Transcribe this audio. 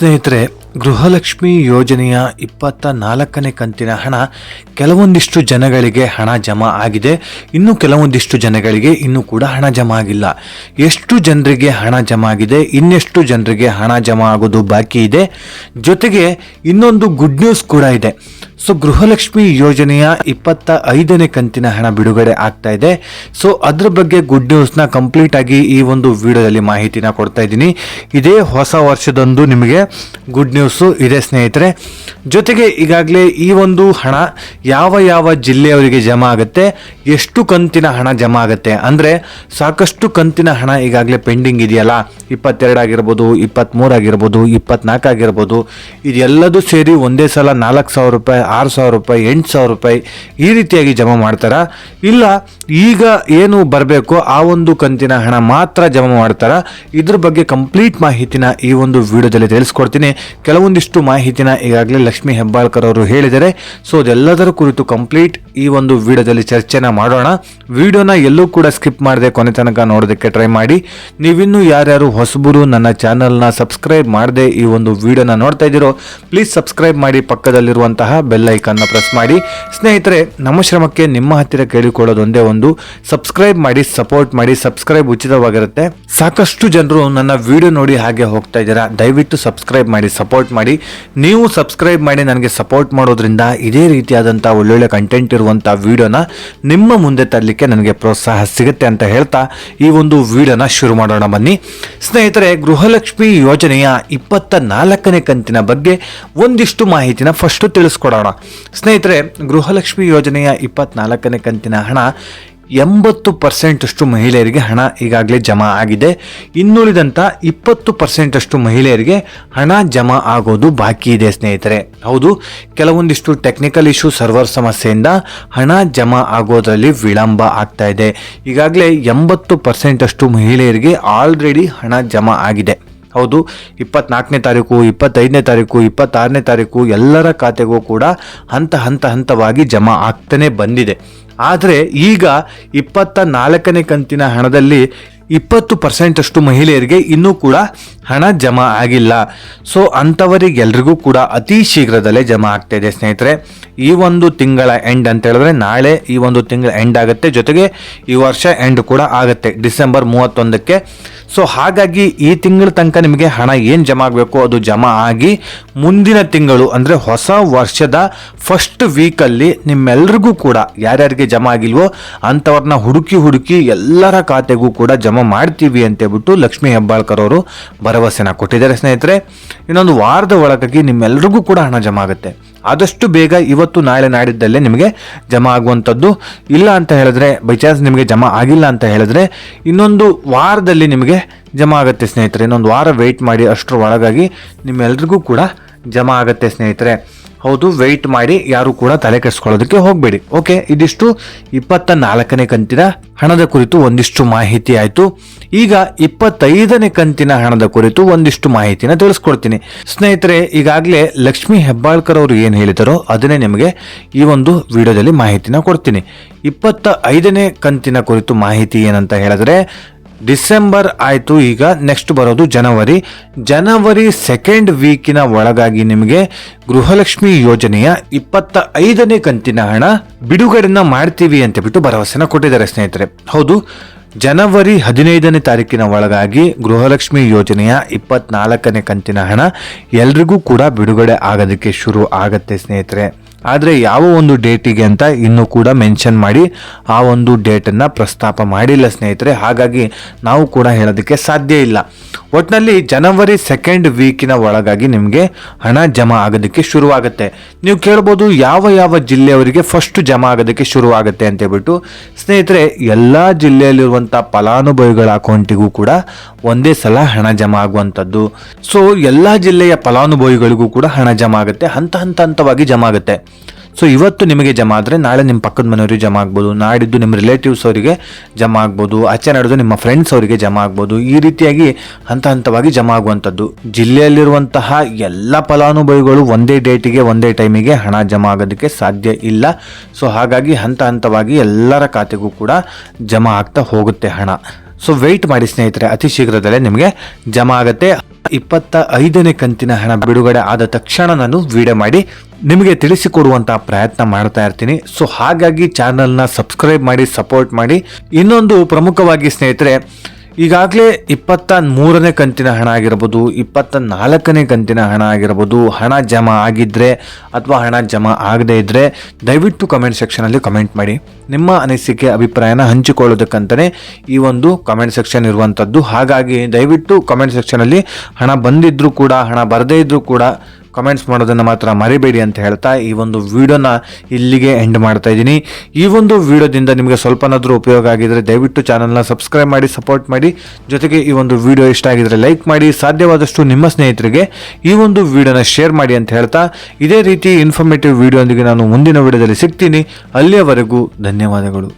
ಸ್ನೇಹಿತರೆ, ಗೃಹಲಕ್ಷ್ಮಿ ಯೋಜನೆಯ 24ನೇ ಕಂತಿನ ಹಣ ಕೆಲವೊಂದಿಷ್ಟು ಜನಗಳಿಗೆ ಹಣ ಜಮಾ ಆಗಿದೆ. ಇನ್ನು ಕೆಲವೊಂದಿಷ್ಟು ಜನಗಳಿಗೆ ಇನ್ನೂ ಕೂಡ ಹಣ ಜಮಾ ಆಗಿಲ್ಲ. ಎಷ್ಟು ಜನರಿಗೆ ಹಣ ಜಮಾ ಆಗಿದೆ, ಇನ್ನೆಷ್ಟು ಜನರಿಗೆ ಹಣ ಜಮಾ ಆಗೋದು ಬಾಕಿ ಇದೆ, ಜೊತೆಗೆ ಇನ್ನೊಂದು ಗುಡ್ ನ್ಯೂಸ್ ಕೂಡ ಇದೆ. ಸೊ ಗೃಹಲಕ್ಷ್ಮಿ ಯೋಜನೆಯ 25ನೇ ಕಂತಿನ ಹಣ ಬಿಡುಗಡೆ ಆಗ್ತಾ ಇದೆ. ಸೊ ಅದ್ರ ಬಗ್ಗೆ ಗುಡ್ ನ್ಯೂಸ್ನ ಕಂಪ್ಲೀಟ್ ಆಗಿ ಈ ಒಂದು ವಿಡಿಯೋದಲ್ಲಿ ಮಾಹಿತಿನ ಕೊಡ್ತಾ ಇದ್ದೀನಿ. ಇದೇ ಹೊಸ ವರ್ಷದಂದು ನಿಮಗೆ ಗುಡ್ ನ್ಯೂಸು ಇದೆ ಸ್ನೇಹಿತರೆ. ಜೊತೆಗೆ ಈಗಾಗಲೇ ಈ ಒಂದು ಹಣ ಯಾವ ಯಾವ ಜಿಲ್ಲೆಯವರಿಗೆ ಜಮಾ ಆಗುತ್ತೆ, ಎಷ್ಟು ಕಂತಿನ ಹಣ ಜಮಾ ಆಗುತ್ತೆ, ಅಂದರೆ ಸಾಕಷ್ಟು ಕಂತಿನ ಹಣ ಈಗಾಗಲೇ ಪೆಂಡಿಂಗ್ ಇದೆಯಲ್ಲ, 22 ಆಗಿರ್ಬೋದು, 23 ಆಗಿರ್ಬೋದು, 24 ಆಗಿರ್ಬೋದು, ಇದೆಲ್ಲದೂ ಸೇರಿ ಒಂದೇ ಸಲ 4,000 ರೂಪಾಯಿ, 6,000 ರೂಪಾಯಿ, 8,000 ರೂಪಾಯಿ ಈ ರೀತಿಯಾಗಿ ಜಮಾ ಮಾಡ್ತಾರಾ, ಇಲ್ಲ ಈಗ ಏನು ಬರಬೇಕು ಆ ಒಂದು ಕಂತಿನ ಹಣ ಮಾತ್ರ ಜಮಾ ಮಾಡ್ತಾರಾ? ಇದ್ರ ಬಗ್ಗೆ ಕಂಪ್ಲೀಟ್ ಮಾಹಿತಿನ ಈ ಒಂದು ವಿಡಿಯೋದಲ್ಲಿ ತಿಳಿಸ್ಕೊಡ್ತೀನಿ. ಕೆಲವೊಂದಿಷ್ಟು ಮಾಹಿತಿನ ಈಗಾಗಲೇ ಲಕ್ಷ್ಮೀ ಹೆಬ್ಬಾಳ್ಕರ್ ಅವರು ಹೇಳಿದ್ದಾರೆ. ಸೊ ಅದೆಲ್ಲದರ ಕುರಿತು ಕಂಪ್ಲೀಟ್ ಈ ಒಂದು ವಿಡಿಯೋದಲ್ಲಿ ಚರ್ಚೆನ ಮಾಡೋಣ. ವಿಡಿಯೋನ ಎಲ್ಲೂ ಕೂಡ ಸ್ಕಿಪ್ ಮಾಡದೆ ಕೊನೆ ತನಕ ನೋಡೋದಕ್ಕೆ ಟ್ರೈ ಮಾಡಿ. ನೀವಿನ್ನೂ ಯಾರ್ಯಾರು ಹೊಸಬರು ನನ್ನ ಚಾನಲ್ನ ಸಬ್ಸ್ಕ್ರೈಬ್ ಮಾಡದೆ ಈ ಒಂದು ವಿಡಿಯೋನ ನೋಡ್ತಾ ಇದ್ದೀರೋ, ಪ್ಲೀಸ್ ಸಬ್ಸ್ಕ್ರೈಬ್ ಮಾಡಿ, ಪಕ್ಕದಲ್ಲಿರುವಂತಹ ಬೆಲ್ ಐಕಾನ್ನ ಪ್ರೆಸ್ ಮಾಡಿ. ಸ್ನೇಹಿತರೆ, ನಮ್ಮ ಶ್ರಮಕ್ಕೆ ನಿಮ್ಮ ಹತ್ತಿರ ಕೇಳಿಕೊಳ್ಳೋದು ಒಂದೇ ಒಂದು, ಸಬ್ಸ್ಕ್ರೈಬ್ ಮಾಡಿ, ಸಪೋರ್ಟ್ ಮಾಡಿ. ಸಬ್ಸ್ಕ್ರೈಬ್ ಉಚಿತವಾಗಿರುತ್ತೆ. ಸಾಕಷ್ಟು ಜನರು ನನ್ನ ವಿಡಿಯೋ ನೋಡಿ ಹಾಗೆ ಹೋಗ್ತಾ ಇದ್ದೀರಾ. ದಯವಿಟ್ಟು ಸಬ್ಸ್ಕ್ರೈಬ್ ಮಾಡಿ, ಸಪೋರ್ಟ್ ಮಾಡಿ. ನೀವು ಸಬ್ಸ್ಕ್ರೈಬ್ ಮಾಡಿ ನನಗೆ ಸಪೋರ್ಟ್ ಮಾಡೋದ್ರಿಂದ ಇದೇ ರೀತಿಯಾದಂಥ ಒಳ್ಳೊಳ್ಳೆ ಕಂಟೆಂಟ್ ಇರುವಂಥ ವಿಡಿಯೋನ ನಿಮ್ಮ ಮುಂದೆ ತರಲಿಕ್ಕೆ ನನಗೆ ಪ್ರೋತ್ಸಾಹ ಸಿಗುತ್ತೆ ಅಂತ ಹೇಳ್ತಾ ಈ ಒಂದು ವಿಡಿಯೋನ ಶುರು ಮಾಡೋಣ ಬನ್ನಿ. ಸ್ನೇಹಿತರೆ, ಗೃಹಲಕ್ಷ್ಮಿ ಯೋಜನೆಯ 24ನೇ ಕಂತಿನ ಬಗ್ಗೆ ಒಂದಿಷ್ಟು ಮಾಹಿತಿನ ಫಸ್ಟ್ ತಿಳಿಸ್ಕೊಡೋಣ. ಸ್ನೇಹಿತರೆ, ಗೃಹಲಕ್ಷ್ಮಿ ಯೋಜನೆಯ 24ನೇ ಕಂತಿನ ಹಣ 80% ಅಷ್ಟು ಮಹಿಳೆಯರಿಗೆ ಹಣ ಈಗಾಗಲೇ ಜಮಾ ಆಗಿದೆ. ಇನ್ನುಳಿದಂಥ 20% ಅಷ್ಟು ಮಹಿಳೆಯರಿಗೆ ಹಣ ಜಮಾ ಆಗೋದು ಬಾಕಿ ಇದೆ ಸ್ನೇಹಿತರೆ. ಹೌದು, ಕೆಲವೊಂದಿಷ್ಟು ಟೆಕ್ನಿಕಲ್ ಇಶ್ಯೂ, ಸರ್ವರ್ ಸಮಸ್ಯೆಯಿಂದ ಹಣ ಜಮಾ ಆಗೋದ್ರಲ್ಲಿ ವಿಳಂಬ ಆಗ್ತಾ ಇದೆ. ಈಗಾಗಲೇ 80% ಅಷ್ಟು ಮಹಿಳೆಯರಿಗೆ ಆಲ್ರೆಡಿ ಹಣ ಜಮಾ ಆಗಿದೆ. ಹೌದು, 24ನೇ ತಾರೀಕು, 25ನೇ ತಾರೀಕು, 26ನೇ ತಾರೀಕು ಎಲ್ಲರ ಖಾತೆಗೂ ಕೂಡ ಹಂತವಾಗಿ ಜಮಾ ಆಗ್ತಾನೆ ಬಂದಿದೆ. ಆದರೆ ಈಗ 24ನೇ ಕಂತಿನ ಹಣದಲ್ಲಿ 20% ಅಷ್ಟು ಮಹಿಳೆಯರಿಗೆ ಇನ್ನೂ ಕೂಡ ಹಣ ಜಮಾ ಆಗಿಲ್ಲ. ಸೊ ಅಂಥವರಿಗೆಲ್ರಿಗೂ ಕೂಡ ಅತಿ ಶೀಘ್ರದಲ್ಲೇ ಜಮಾ ಆಗ್ತಾ ಇದೆ ಸ್ನೇಹಿತರೆ. ಈ ಒಂದು ತಿಂಗಳ ಎಂಡ್ ಅಂತ ಹೇಳಿದ್ರೆ ನಾಳೆ ಈ ಒಂದು ತಿಂಗಳ ಎಂಡ್ ಆಗುತ್ತೆ, ಜೊತೆಗೆ ಈ ವರ್ಷ ಎಂಡ್ ಕೂಡ ಆಗುತ್ತೆ ಡಿಸೆಂಬರ್ 31ಕ್ಕೆ. ಸೊ ಹಾಗಾಗಿ ಈ ತಿಂಗಳ ತನಕ ನಿಮಗೆ ಹಣ ಏನು ಜಮಾ ಆಗಬೇಕು ಅದು ಜಮಾ ಆಗಿ ಮುಂದಿನ ತಿಂಗಳು ಅಂದರೆ ಹೊಸ ವರ್ಷದ ಫಸ್ಟ್ ವೀಕಲ್ಲಿ ನಿಮ್ಮೆಲ್ರಿಗೂ ಕೂಡ ಯಾರ್ಯಾರಿಗೆ ಜಮಾ ಆಗಿಲ್ವೋ ಅಂಥವ್ರನ್ನ ಹುಡುಕಿ ಎಲ್ಲರ ಖಾತೆಗೂ ಕೂಡ ಜಮಾ ಮಾಡ್ತೀವಿ ಅಂತೇಳ್ಬಿಟ್ಟು ಲಕ್ಷ್ಮೀ ಹೆಬ್ಬಾಳ್ಕರ್ ಅವರು ಭರವಸೆನ ಕೊಟ್ಟಿದ್ದಾರೆ ಸ್ನೇಹಿತರೆ. ಇನ್ನೊಂದು ವಾರದ ಒಳಗಾಗಿ ನಿಮ್ಮೆಲ್ರಿಗೂ ಕೂಡ ಹಣ ಜಮಾ ಆಗುತ್ತೆ. ಆದಷ್ಟು ಬೇಗ ಇವತ್ತು ನಾಳೆ ನಾಡಿದ್ದಲ್ಲೇ ನಿಮಗೆ ಜಮಾ ಆಗುವಂಥದ್ದು. ಇಲ್ಲ ಅಂತ ಹೇಳಿದ್ರೆ, ಬೈ ಚಾನ್ಸ್ ನಿಮಗೆ ಜಮಾ ಆಗಿಲ್ಲ ಅಂತ ಹೇಳಿದ್ರೆ ಇನ್ನೊಂದು ವಾರದಲ್ಲಿ ನಿಮಗೆ ಜಮಾ ಆಗುತ್ತೆ ಸ್ನೇಹಿತರೆ. ಇನ್ನೊಂದು ವಾರ ವೆಯ್ಟ್ ಮಾಡಿ, ಅಷ್ಟರ ಒಳಗಾಗಿ ನಿಮ್ಮೆಲ್ರಿಗೂ ಕೂಡ ಜಮಾ ಆಗುತ್ತೆ ಸ್ನೇಹಿತರೆ. ಹೌದು, ವೆಯ್ಟ್ ಮಾಡಿ, ಯಾರು ಕೂಡ ತಲೆ ಕೆಡಿಸ್ಕೊಳ್ಳೋದಕ್ಕೆ ಹೋಗಬೇಡಿ. ಓಕೆ, ಇದಿಷ್ಟು 24ನೇ ಕಂತಿನ ಹಣದ ಕುರಿತು ಒಂದಿಷ್ಟು ಮಾಹಿತಿ ಆಯಿತು. ಈಗ 25ನೇ ಕಂತಿನ ಹಣದ ಕುರಿತು ಒಂದಿಷ್ಟು ಮಾಹಿತಿನ ತಿಳಿಸ್ಕೊಡ್ತೀನಿ ಸ್ನೇಹಿತರೆ. ಈಗಾಗಲೇ ಲಕ್ಷ್ಮೀ ಹೆಬ್ಬಾಳ್ಕರ್ ಅವರು ಏನು ಹೇಳಿದಾರೋ ಅದನ್ನೇ ನಿಮಗೆ ಈ ಒಂದು ವಿಡಿಯೋದಲ್ಲಿ ಮಾಹಿತಿನ ಕೊಡ್ತೀನಿ. 25ನೇ ಕಂತಿನ ಕುರಿತು ಮಾಹಿತಿ ಏನಂತ ಹೇಳಿದ್ರೆ, ಡಿಸೆಂಬರ್ ಆಯಿತು, ಈಗ ನೆಕ್ಸ್ಟ್ ಬರೋದು ಜನವರಿ ಸೆಕೆಂಡ್ ವೀಕಿನ ಒಳಗಾಗಿ ನಿಮಗೆ ಗೃಹಲಕ್ಷ್ಮಿ ಯೋಜನೆಯ 25ನೇ ಕಂತಿನ ಹಣ ಬಿಡುಗಡೆನ ಮಾಡ್ತೀವಿ ಅಂತ ಬಿಟ್ಟು ಭರವಸೆನ ಕೊಟ್ಟಿದ್ದಾರೆ ಸ್ನೇಹಿತರೆ. ಹೌದು, ಜನವರಿ 15ನೇ ತಾರೀಕಿನ ಒಳಗಾಗಿ ಗೃಹಲಕ್ಷ್ಮಿ ಯೋಜನೆಯ 24ನೇ ಕಂತಿನ ಹಣ ಎಲ್ರಿಗೂ ಕೂಡ ಬಿಡುಗಡೆ ಆಗೋದಕ್ಕೆ ಶುರು ಆಗತ್ತೆ ಸ್ನೇಹಿತರೆ. ಆದರೆ ಯಾವ ಒಂದು ಡೇಟಿಗೆ ಅಂತ ಇನ್ನೂ ಕೂಡ ಮೆನ್ಷನ್ ಮಾಡಿ ಆ ಒಂದು ಡೇಟನ್ನು ಪ್ರಸ್ತಾಪ ಮಾಡಿಲ್ಲ ಸ್ನೇಹಿತರೆ. ಹಾಗಾಗಿ ನಾವು ಕೂಡ ಹೇಳೋದಕ್ಕೆ ಸಾಧ್ಯ ಇಲ್ಲ. ಒಟ್ಟಿನಲ್ಲಿ ಜನವರಿ ಸೆಕೆಂಡ್ ವೀಕಿನ ಒಳಗಾಗಿ ನಿಮಗೆ ಹಣ ಜಮಾ ಆಗೋದಕ್ಕೆ ಶುರುವಾಗುತ್ತೆ. ನೀವು ಕೇಳ್ಬೋದು, ಯಾವ ಜಿಲ್ಲೆಯವರಿಗೆ ಫಸ್ಟ್ ಜಮಾ ಆಗೋದಕ್ಕೆ ಶುರುವಾಗುತ್ತೆ ಅಂತೇಳ್ಬಿಟ್ಟು. ಸ್ನೇಹಿತರೆ, ಎಲ್ಲ ಜಿಲ್ಲೆಯಲ್ಲಿರುವಂಥ ಫಲಾನುಭವಿಗಳ ಅಕೌಂಟಿಗೂ ಕೂಡ ಒಂದೇ ಸಲ ಹಣ ಜಮಾ ಆಗುವಂಥದ್ದು. ಸೊ ಎಲ್ಲ ಜಿಲ್ಲೆಯ ಫಲಾನುಭವಿಗಳಿಗೂ ಕೂಡ ಹಣ ಜಮಾ ಆಗುತ್ತೆ, ಹಂತವಾಗಿ ಜಮಾ ಆಗುತ್ತೆ. ಸೊ ಇವತ್ತು ನಿಮಗೆ ಜಮಾ ಆದರೆ ನಾಳೆ ನಿಮ್ಮ ಪಕ್ಕದ ಮನೆಯವರಿಗೆ ಜಮಾ ಆಗ್ಬೋದು, ನಾಡಿದ್ದು ನಿಮ್ಮ ರಿಲೇಟಿವ್ಸ್ ಅವರಿಗೆ ಜಮಾ ಆಗ್ಬೋದು, ಆಚೆ ನಡೆದು ನಿಮ್ಮ ಫ್ರೆಂಡ್ಸ್ ಅವರಿಗೆ ಜಮಾ ಆಗ್ಬೋದು. ಈ ರೀತಿಯಾಗಿ ಹಂತವಾಗಿ ಜಮಾ ಆಗುವಂಥದ್ದು. ಜಿಲ್ಲೆಯಲ್ಲಿರುವಂತಹ ಎಲ್ಲ ಫಲಾನುಭವಿಗಳು ಒಂದೇ ಡೇಟಿಗೆ ಒಂದೇ ಟೈಮಿಗೆ ಹಣ ಜಮಾ ಆಗೋದಕ್ಕೆ ಸಾಧ್ಯ ಇಲ್ಲ. ಸೊ ಹಾಗಾಗಿ ಹಂತವಾಗಿ ಎಲ್ಲರ ಖಾತೆಗೂ ಕೂಡ ಜಮಾ ಆಗ್ತಾ ಹೋಗುತ್ತೆ ಹಣ. ಸೊ ವೆಯ್ಟ್ ಮಾಡಿ ಸ್ನೇಹಿತರೆ, ಅತಿ ಶೀಘ್ರದಲ್ಲೇ ನಿಮಗೆ ಜಮಾ ಆಗುತ್ತೆ. 25ನೇ ಕಂತಿನ ಹಣ ಬಿಡುಗಡೆ ಆದ ತಕ್ಷಣ ನಾನು ವಿಡಿಯೋ ಮಾಡಿ ನಿಮಗೆ ತಿಳಿಸಿಕೊಡುವಂತಹ ಪ್ರಯತ್ನ ಮಾಡ್ತಾ ಇರ್ತೀನಿ. ಸೊ ಹಾಗಾಗಿ ಚಾನಲ್ನ ಸಬ್ಸ್ಕ್ರೈಬ್ ಮಾಡಿ, ಸಪೋರ್ಟ್ ಮಾಡಿ. ಇನ್ನೊಂದು ಪ್ರಮುಖವಾಗಿ ಸ್ನೇಹಿತರೆ, ಈಗಾಗಲೇ 23ನೇ ಕಂತಿನ ಹಣ ಆಗಿರ್ಬೋದು, 24ನೇ ಕಂತಿನ ಹಣ ಆಗಿರ್ಬೋದು, ಹಣ ಜಮಾ ಆಗಿದ್ದರೆ ಅಥವಾ ಹಣ ಜಮಾ ಆಗದೇ ಇದ್ದರೆ ದಯವಿಟ್ಟು ಕಮೆಂಟ್ ಸೆಕ್ಷನಲ್ಲಿ ಕಮೆಂಟ್ ಮಾಡಿ. ನಿಮ್ಮ ಅನಿಸಿಕೆ ಅಭಿಪ್ರಾಯನ ಹಂಚಿಕೊಳ್ಳೋದಕ್ಕಂತಲೇ ಈ ಒಂದು ಕಮೆಂಟ್ ಸೆಕ್ಷನ್ ಇರುವಂಥದ್ದು. ಹಾಗಾಗಿ ದಯವಿಟ್ಟು ಕಮೆಂಟ್ ಸೆಕ್ಷನಲ್ಲಿ ಹಣ ಬಂದಿದ್ದರೂ ಕೂಡ ಹಣ ಬರದೇ ಇದ್ದರೂ ಕೂಡ ಕಮೆಂಟ್ಸ್ ಮಾಡೋದನ್ನು ಮಾತ್ರ ಮರಿಬೇಡಿ ಅಂತ ಹೇಳ್ತಾ ಈ ಒಂದು ವಿಡಿಯೋನ ಇಲ್ಲಿಗೆ ಎಂಡ್ ಮಾಡ್ತಾ ಇದ್ದೀನಿ. ಈ ಒಂದು ವಿಡಿಯೋದಿಂದ ನಿಮಗೆ ಸ್ವಲ್ಪನಾದರೂ ಉಪಯೋಗ ಆಗಿದರೆ ದಯವಿಟ್ಟು ಚಾನಲ್ನ ಸಬ್ಸ್ಕ್ರೈಬ್ ಮಾಡಿ, ಸಪೋರ್ಟ್ ಮಾಡಿ. ಜೊತೆಗೆ ಈ ಒಂದು ವಿಡಿಯೋ ಇಷ್ಟ ಆಗಿದ್ರೆ ಲೈಕ್ ಮಾಡಿ, ಸಾಧ್ಯವಾದಷ್ಟು ನಿಮ್ಮ ಸ್ನೇಹಿತರಿಗೆ ಈ ಒಂದು ವಿಡಿಯೋನ ಶೇರ್ ಮಾಡಿ ಅಂತ ಹೇಳ್ತಾ ಇದೇ ರೀತಿ ಇನ್ಫಾರ್ಮೇಟಿವ್ ವಿಡಿಯೋ ಒಂದಿಗೆ ನಾನು ಮುಂದಿನ ವಿಡಿಯೋದಲ್ಲಿ ಸಿಗ್ತೀನಿ. ಅಲ್ಲಿಯವರೆಗೂ ಧನ್ಯವಾದಗಳು.